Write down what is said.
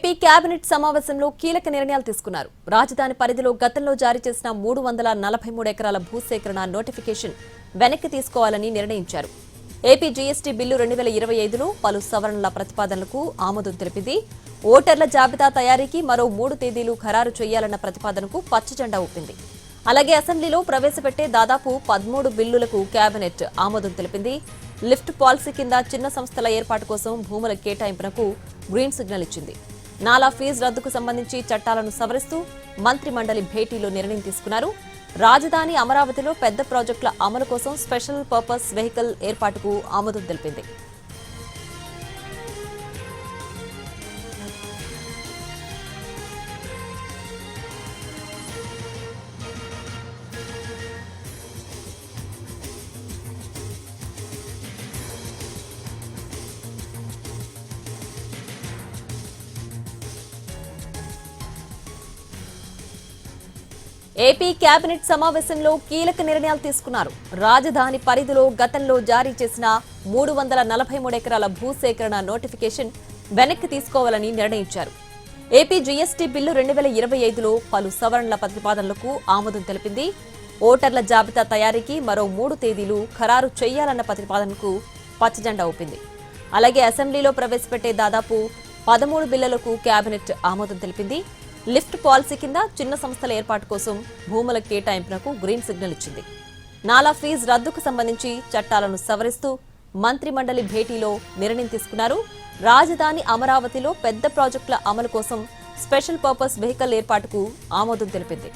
AP cabinet సమావేశంలో కీలక నిర్ణయాలు తీసుకున్నారు. రాజధాని పరిధిలో గతంలో జారీ చేసిన 343 ఎకరాల భూసేకరణ నోటిఫికేషన్ వెనక్కి తీసుకోవాలని నిర్ణయించారు. ఏపీ జీఎస్టీ బిల్లు 2025లో పలు సవరణల ప్రతిపాదనలకు ఆమోదం తెలిపింది. ఓటర్ల జాబితా తయారీకి మరో 3 తేదీలు ఖరారు చేయాలన్న ప్రతిపాదనకు పచ్చజెండా ఊపింది. అలాగే అసెంబ్లీలో ప్రవేశపెట్టే దాదాపు 13 బిల్లులకు కేబినెట్ ఆమోదం తెలిపింది. లిఫ్ట్ పాలసీ కింద చిన్న సంస్థల ఏర్పాటు కోసం భూముల కేటాయింపునకు గ్రీన్ సిగ్నల్ ఇచ్చింది. నాలా ఫీజు రద్దుకు సంబంధించి చట్టాలను సవరిస్తూ మంత్రి మండలి భేటీలో నిర్ణయం తీసుకున్నారు. రాజధాని అమరావతిలో పెద్ద ప్రాజెక్టుల అమలు కోసం స్పెషల్ పర్పస్ వెహికల్ ఏర్పాటుకు ఆమోదం తెలిపింది. ఏపీ కేబినెట్ సమావేశంలో కీలక నిర్ణయాలు తీసుకున్నారు. రాజధాని పరిధిలో గతంలో జారీ చేసిన 343 ఎకరాల భూసేకరణ నోటిఫికేషన్ వెనక్కి తీసుకోవాలని నిర్ణయించారు. ఏపీ జీఎస్టీ బిల్లు 2025లో పలు సవరణల ప్రతిపాదనలకు ఆమోదం తెలిపింది. ఓటర్ల జాబితా తయారీకి మరో 3 తేదీలు ఖరారు చేయాలన్న ప్రతిపాదనకు పచ్చజెండా ఊపింది. అలాగే అసెంబ్లీలో ప్రవేశపెట్టే దాదాపు 13 బిల్లులకు కేబినెట్ ఆమోదం తెలిపింది. లిఫ్ట్ పాలసీ కింద చిన్న సంస్థల ఏర్పాటు కోసం భూముల కేటాయింపునకు గ్రీన్ సిగ్నల్ ఇచ్చింది. నాలా ఫీజు రద్దుకు సంబంధించి చట్టాలను సవరిస్తూ మంత్రి మండలి భేటీలో నిర్ణయం తీసుకున్నారు. రాజధాని అమరావతిలో పెద్ద ప్రాజెక్టుల అమలు కోసం స్పెషల్ పర్పస్ వెహికల్ ఏర్పాటుకు ఆమోదం తెలిపింది.